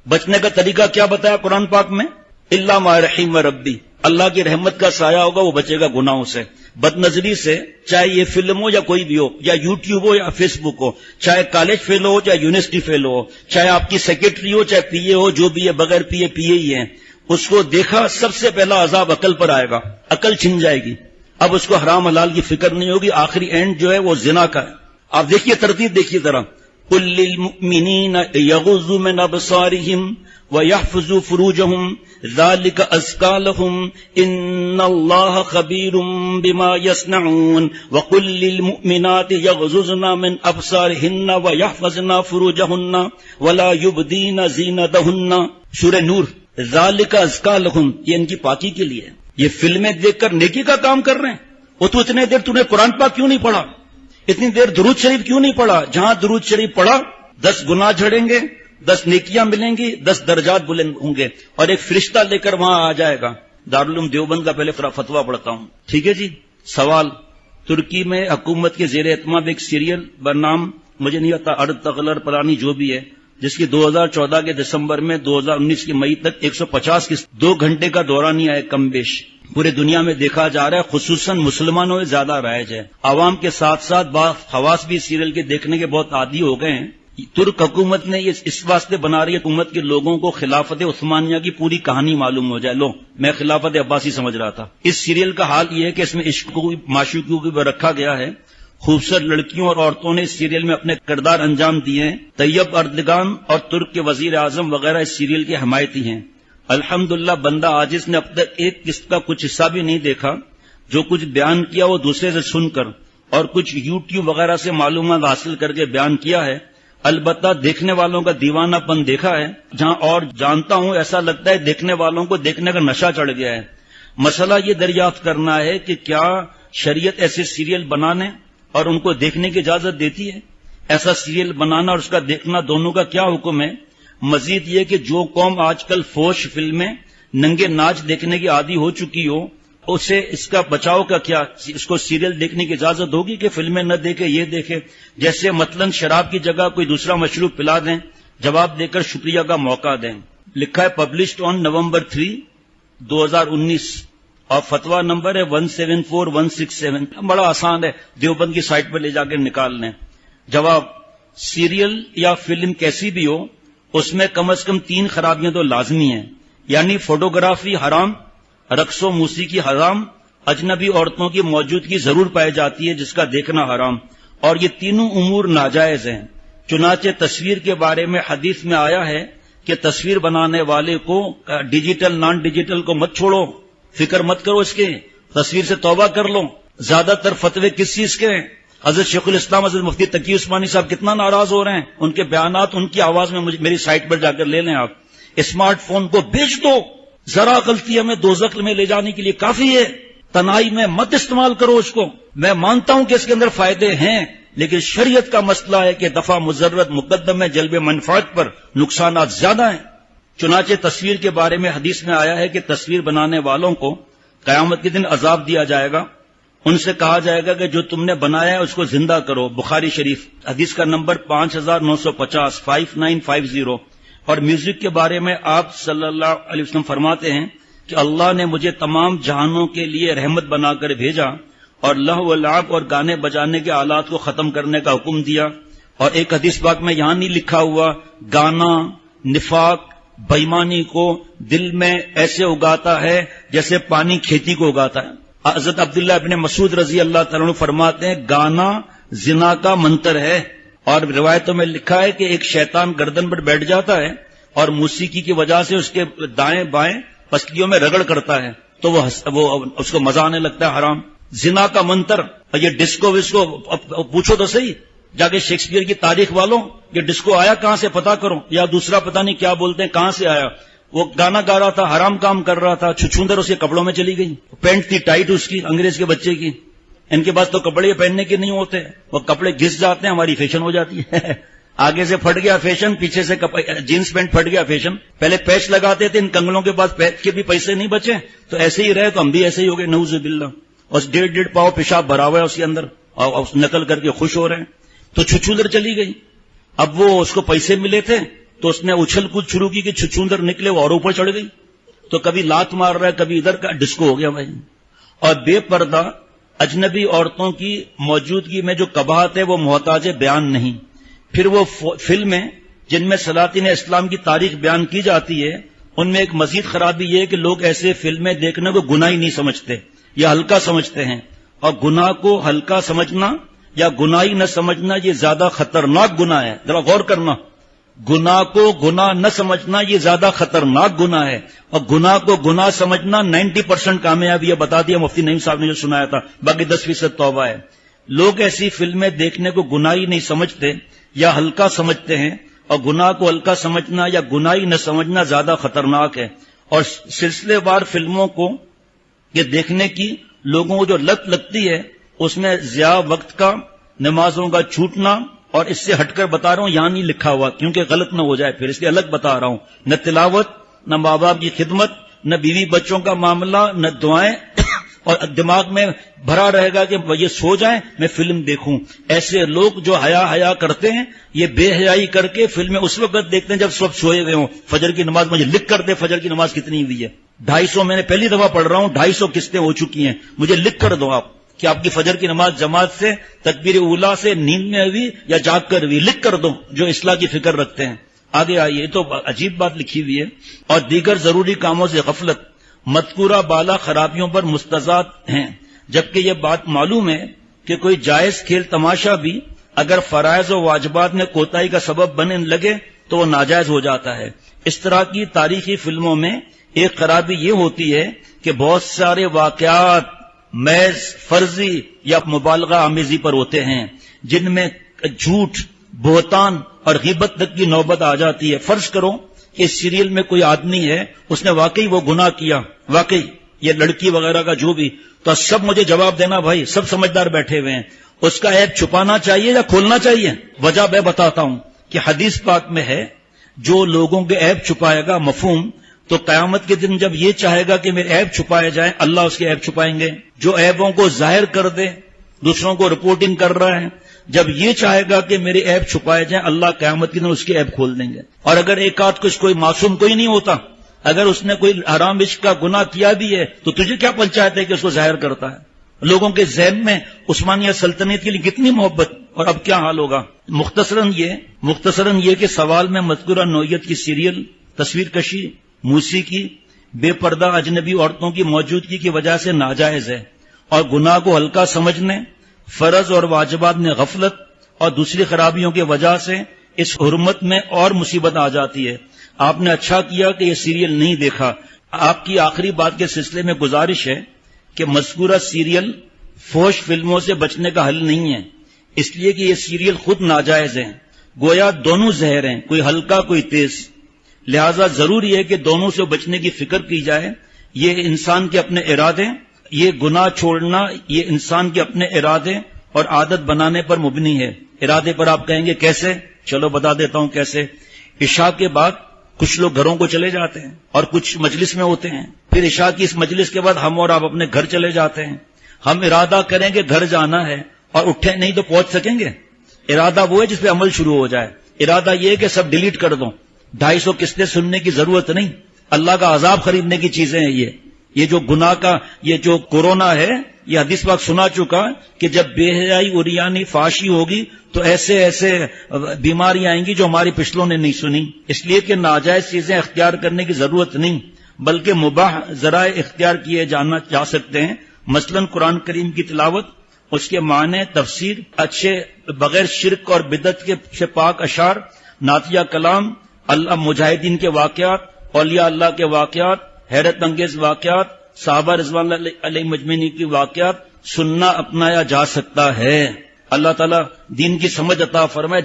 بچنے کا طریقہ کیا بتایا قرآن پاک میں؟ الا ما رحم ربی، اللہ کی رحمت کا سایہ ہوگا، وہ بچے گا گناہوں سے، بد نظری سے، چاہے یہ فلم ہو یا کوئی بھی ہو، یا یوٹیوب ہو یا فیس بک ہو، چاہے کالج فیل ہو چاہے یونیورسٹی فیل ہو، چاہے آپ کی سیکرٹری ہو چاہے پی اے ہو، جو بھی ہے بغیر پی اے ہی ہے، اس کو دیکھا سب سے پہلا عذاب عقل پر آئے گا، عقل چھن جائے گی، اب اس کو حرام حلال کی فکر نہیں ہوگی، آخری اینڈ جو ہے وہ زنا کا ہے۔ آپ دیکھیے ترتیب دیکھیے ذرا، قل للمؤمنین یغضوا من ابصارہم وَيَحْفَظُوا فُرُوجَهُمْ ذَلِكَ أَزْكَىٰ لَهُمْ إِنَّ اللَّهَ خَبِيرٌ بِمَا يَصْنَعُونَ وَقُل لِّلْمُؤْمِنَاتِ يَغْضُضْنَ مِنْ أَبْصَارِهِنَّ وَيَحْفَظْنَ فُرُوجَهُنَّ وَلَا يُبْدِينَ زِينَتَهُنَّ۔ سورہ نور، ذَلِكَ أَزْكَىٰ لَهُمْ، یہ ان کی پاکی کے لیے ہے۔ یہ فلمیں دیکھ کر نیکی کا کام کر رہے ہیں، وہ تو اتنے دیر تُو نے قرآن پاک کیوں نہیں پڑھا؟ اتنی دیر درود شریف کیوں نہیں پڑھا؟ جہاں درود شریف پڑھا 10 گناہ جھڑیں گے، 10 نیکیاں ملیں گی، 10 درجات بلند ہوں گے، اور ایک فرشتہ لے کر وہاں آ جائے گا۔ دارالعلوم دیوبند کا پہلے فتویٰ پڑھتا ہوں، ٹھیک ہے جی۔ سوال، ترکی میں حکومت کے زیر اہتمام ایک سیریل برنام مجھے نہیں آتا، ارد تغلر پرانی جو بھی ہے، جس کی 2014 کے دسمبر میں 2019 کی مئی تک 150 کی 2 گھنٹے کا دورہ نہیں آیا، کم بیش پورے دنیا میں دیکھا جا رہا ہے، خصوصاً مسلمانوں میں زیادہ رائج ہے۔ عوام کے ساتھ ساتھ بعض خواص بھی سیریل کے دیکھنے کے بہت عادی ہو گئے ہیں۔ ترک حکومت نے یہ اس واسطے بنا رہی ہے حکومت کے لوگوں کو خلافت عثمانیہ کی پوری کہانی معلوم ہو جائے۔ لو، میں خلافت عباسی سمجھ رہا تھا۔ اس سیریل کا حال یہ ہے کہ اس میں عشق کو معشوقی کو بھی رکھا گیا ہے۔ خوبصورت لڑکیوں اور عورتوں نے اس سیریل میں اپنے کردار انجام دیے ہیں۔ طیب اردگان اور ترک کے وزیر اعظم وغیرہ اس سیریل کے حمایتی ہیں۔ الحمدللہ بندہ عاجز نے اب تک ایک قسط کا کچھ حصہ بھی نہیں دیکھا۔ جو کچھ بیان کیا وہ دوسرے سے سن کر اور کچھ یوٹیوب وغیرہ سے معلومات حاصل کر کے بیان کیا ہے۔ البتہ دیکھنے والوں کا دیوانہ پن دیکھا ہے، جہاں اور جانتا ہوں ایسا لگتا ہے دیکھنے والوں کو دیکھنے کا نشہ چڑھ گیا ہے۔ مسئلہ یہ دریافت کرنا ہے کہ کیا شریعت ایسے سیریل بنانے اور ان کو دیکھنے کی اجازت دیتی ہے؟ ایسا سیریل بنانا اور اس کا دیکھنا دونوں کا کیا حکم ہے؟ مزید یہ کہ جو قوم آج کل فوش فلمیں، ننگے ناچ دیکھنے کی عادی ہو چکی ہو، اسے اس کا بچاؤ کا کیا؟ اس کو سیریل دیکھنے کی اجازت ہوگی کہ فلمیں نہ دیکھے، یہ دیکھے؟ جیسے مثلاً شراب کی جگہ کوئی دوسرا مشروب پلا دیں، جواب دے کر شکریہ کا موقع دیں۔ لکھا ہے پبلشڈ آن نومبر 3، 2019، اور فتویٰ نمبر ہے 174167۔ بڑا آسان ہے، دیوبند کی سائٹ پر لے جا کے نکال لیں۔ جواب، سیریل یا فلم کیسی بھی ہو، اس میں کم از کم 3 خرابیاں تو لازمی ہیں، یعنی فوٹوگرافی حرام، رقص و موسیقی حرام، اجنبی عورتوں کی موجودگی ضرور پائی جاتی ہے جس کا دیکھنا حرام، اور یہ تینوں امور ناجائز ہیں۔ چنانچہ تصویر کے بارے میں حدیث میں آیا ہے کہ تصویر بنانے والے کو ڈیجیٹل نان ڈیجیٹل کو مت چھوڑو، فکر مت کرو اس کے، تصویر سے توبہ کر لو۔ زیادہ تر فتوے کس چیز کے ہیں؟ حضرت شیخ الاسلام حضرت مفتی تقی عثمانی صاحب کتنا ناراض ہو رہے ہیں، ان کے بیانات ان کی آواز میں میری سائٹ پر جا کر لے لیں آپ۔ اسمارٹ فون کو بیچ دو، ذرا غلطی ہمیں دوزخ میں لے جانے کے لیے کافی ہے، تنہائی میں مت استعمال کرو اس کو۔ میں مانتا ہوں کہ اس کے اندر فائدے ہیں، لیکن شریعت کا مسئلہ ہے کہ دفع مضرت مقدم ہے جلب منفعت پر، نقصانات زیادہ ہیں۔ چنانچہ تصویر کے بارے میں حدیث میں آیا ہے کہ تصویر بنانے والوں کو قیامت کے دن عذاب دیا جائے گا، ان سے کہا جائے گا کہ جو تم نے بنایا ہے اس کو زندہ کرو۔ بخاری شریف، حدیث کا نمبر 5950 5950۔ اور میوزک کے بارے میں آپ صلی اللہ علیہ وسلم فرماتے ہیں کہ اللہ نے مجھے تمام جہانوں کے لیے رحمت بنا کر بھیجا اور لہو و لعب اور گانے بجانے کے آلات کو ختم کرنے کا حکم دیا۔ اور ایک حدیث پاک میں یہاں نہیں لکھا ہوا گانا نفاق بےایمانی کو دل میں ایسے اگاتا ہے جیسے پانی کھیتی کو اگاتا ہے۔ حضرت عبداللہ ابن مسعود رضی اللہ تعالیٰ عنہ فرماتے ہیں گانا زنا کا منتر ہے، اور روایتوں میں لکھا ہے کہ ایک شیطان گردن پر بیٹھ جاتا ہے اور موسیقی کی وجہ سے اس کے دائیں بائیں پسلیوں میں رگڑ کرتا ہے تو وہ اس کو مزہ آنے لگتا ہے حرام۔ زنا کا منتر، اور یہ ڈسکو وسکو پوچھو تو صحیح، جا کے شیکسپیئر کی تاریخ والوں یہ ڈسکو آیا کہاں سے پتا کرو، یا دوسرا پتا نہیں کیا بولتے ہیں کہاں سے آیا۔ وہ گانا گا رہا تھا، حرام کام کر رہا تھا، چھچھوندر اس کے کپڑوں میں چلی گئی، پینٹ تھی ٹائٹ اس کی، انگریز کے بچے کی۔ ان کے پاس تو کپڑے پہننے کے نہیں ہوتے، وہ کپڑے گھس جاتے ہیں، ہماری فیشن ہو جاتی ہے۔ آگے سے پھٹ گیا فیشن، پیچھے سے جینس پینٹ پھٹ گیا فیشن۔ پہلے پیچ لگاتے تھے، ان کنگلوں کے پاس پیچ کے بھی پیسے نہیں بچے تو ایسے ہی رہے تو ہم بھی ایسے ہی ہو گئے، نعوذ باللہ۔ اور 1.5 پاؤ پیشاب بھرا ہوا ہے اس کے اندر اور نقل کر کے خوش ہو رہے ہیں۔ تو چھچھولر چلی گئی۔ اب وہ اس کو پیسے ملے تھے تو اس نے اچھل کود شروع کی کہ چھچھوندر نکلے وہ اور اوپر چڑھ گئی، تو کبھی لات مار رہا ہے کبھی ادھر کا، ڈسکو ہو گیا بھائی. اور بے پردہ اجنبی عورتوں کی موجودگی میں جو قباحت ہے وہ محتاج بیان نہیں. پھر وہ فلمیں جن میں سلاطین اسلام کی تاریخ بیان کی جاتی ہے، ان میں ایک مزید خرابی یہ ہے کہ لوگ ایسے فلمیں دیکھنے کو گناہ ہی نہیں سمجھتے یا ہلکا سمجھتے ہیں. اور گناہ کو ہلکا سمجھنا یا گناہی نہ سمجھنا یہ زیادہ خطرناک گناہ ہے. ذرا غور کرنا، گناہ کو گناہ نہ سمجھنا یہ زیادہ خطرناک گناہ ہے، اور گناہ کو گناہ سمجھنا 90% کامیابی ہے. بتا دیا مفتی نعیم صاحب نے جو سنایا تھا، باقی 10% توبہ ہے. لوگ ایسی فلمیں دیکھنے کو گناہی نہیں سمجھتے یا ہلکا سمجھتے ہیں، اور گناہ کو ہلکا سمجھنا یا گناہی نہ سمجھنا زیادہ خطرناک ہے. اور سلسلے وار فلموں کو یہ دیکھنے کی لوگوں کو جو لت لگتی ہے، اس میں ضیاع وقت کا، نمازوں کا چھوٹنا، اور اس سے ہٹ کر بتا رہا ہوں یہاں نہیں لکھا ہوا کیونکہ غلط نہ ہو جائے، پھر اس لیے الگ بتا رہا ہوں. نہ تلاوت، نہ ماں باپ کی خدمت، نہ بیوی بچوں کا معاملہ، نہ دعائیں، اور دماغ میں بھرا رہے گا کہ یہ سو جائیں میں فلم دیکھوں. ایسے لوگ جو حیا کرتے ہیں یہ بے حیائی کر کے فلمیں اس وقت دیکھتے ہیں جب سب سوئے ہوئے ہوں. فجر کی نماز مجھے لکھ کر دے فجر کی نماز کتنی ہوئی ہے. 250 میں نے پہلی دفعہ پڑھ رہا ہوں، 250 قسطیں ہو چکی ہیں. مجھے لکھ کر دو آپ کہ آپ کی فجر کی نماز جماعت سے، تکبیر اولا سے، نیند میں ہوئی یا جاگ کر ہوئی. لکھ کر دو جو اصلاح کی فکر رکھتے ہیں. آگے آئیے، تو عجیب بات لکھی ہوئی ہے. اور دیگر ضروری کاموں سے غفلت مذکورہ بالا خرابیوں پر مستضاد ہیں، جبکہ یہ بات معلوم ہے کہ کوئی جائز کھیل تماشا بھی اگر فرائض و واجبات میں کوتاہی کا سبب بننے لگے تو وہ ناجائز ہو جاتا ہے. اس طرح کی تاریخی فلموں میں ایک خرابی یہ ہوتی ہے کہ بہت سارے واقعات محض فرضی یا مبالغہ آمیزی پر ہوتے ہیں، جن میں جھوٹ، بہتان اور غیبت تک کی نوبت آ جاتی ہے. فرض کرو کہ اس سیریل میں کوئی آدمی ہے، اس نے واقعی وہ گناہ کیا، واقعی یہ لڑکی وغیرہ کا جو بھی، تو سب مجھے جواب دینا بھائی، سب سمجھدار بیٹھے ہوئے ہیں. اس کا عیب چھپانا چاہیے یا کھولنا چاہیے؟ وجہ میں بتاتا ہوں کہ حدیث پاک میں ہے جو لوگوں کے عیب چھپائے گا، مفہوم، تو قیامت کے دن جب یہ چاہے گا کہ میرے عیب چھپائے جائیں، اللہ اس کے عیب چھپائیں گے. جو عیبوں کو ظاہر کر دے، دوسروں کو رپورٹنگ کر رہا ہے، جب یہ چاہے گا کہ میرے عیب چھپائے جائیں، اللہ قیامت کے دن اس کے عیب کھول دیں گے. اور اگر ایک آدھ کچھ کوئی معصوم کوئی نہیں ہوتا، اگر اس نے کوئی حرام عشق کا گناہ کیا بھی ہے تو تجھے کیا پنچایت ہے کہ اس کو ظاہر کرتا ہے؟ لوگوں کے ذہن میں عثمانیہ سلطنت کے لیے کتنی محبت، اور اب کیا حال ہوگا. مختصراً یہ کہ سوال میں مذکورہ نوعیت کی سیریل، تصویر کشی، موسیقی بے پردہ اجنبی عورتوں کی موجودگی کی وجہ سے ناجائز ہے، اور گناہ کو ہلکا سمجھنے، فرض اور واجبات میں غفلت اور دوسری خرابیوں کی وجہ سے اس حرمت میں اور مصیبت آ جاتی ہے. آپ نے اچھا کیا کہ یہ سیریل نہیں دیکھا. آپ کی آخری بات کے سلسلے میں گزارش ہے کہ مذکورہ سیریل فحش فلموں سے بچنے کا حل نہیں ہے، اس لیے کہ یہ سیریل خود ناجائز ہیں، گویا دونوں زہر ہیں، کوئی ہلکا کوئی تیز. لہذا ضروری ہے کہ دونوں سے بچنے کی فکر کی جائے. یہ انسان کے اپنے ارادے، یہ گناہ چھوڑنا یہ انسان کے اپنے ارادے اور عادت بنانے پر مبنی ہے. ارادے پر آپ کہیں گے کیسے؟ چلو بتا دیتا ہوں کیسے. عشاء کے بعد کچھ لوگ گھروں کو چلے جاتے ہیں اور کچھ مجلس میں ہوتے ہیں، پھر عشاء کی اس مجلس کے بعد ہم اور آپ اپنے گھر چلے جاتے ہیں. ہم ارادہ کریں کہ گھر جانا ہے اور اٹھے نہیں تو پہنچ سکیں گے؟ ارادہ وہ ہے جس پہ عمل شروع ہو جائے. ارادہ یہ ہے کہ سب ڈیلیٹ کر دو، 250 قسطیں سننے کی ضرورت نہیں، اللہ کا عذاب خریدنے کی چیزیں ہیں. یہ جو گناہ کا یہ جو کورونا ہے، یہ حدیث پاک سنا چکا کہ جب بے حیائی، عریانی، فحاشی ہوگی تو ایسے بیماریاں آئیں گی جو ہماری پچھلوں نے نہیں سنی. اس لیے کہ ناجائز چیزیں اختیار کرنے کی ضرورت نہیں، بلکہ مباح ذرائع اختیار کیے جا سکتے ہیں. مثلا قرآن کریم کی تلاوت، اس کے معنی، تفسیر، اچھے بغیر شرک اور بدعت کے پاک اشعار، نعتیہ کلام، اللہ مجاہدین کے واقعات، اولیاء اللہ کے واقعات، حیرت انگیز واقعات، صحابہ رضوان اللہ علیہ مجمعین کی واقعات سننا اپنایا جا سکتا ہے. اللہ تعالیٰ دین کی سمجھ عطا فرمائے.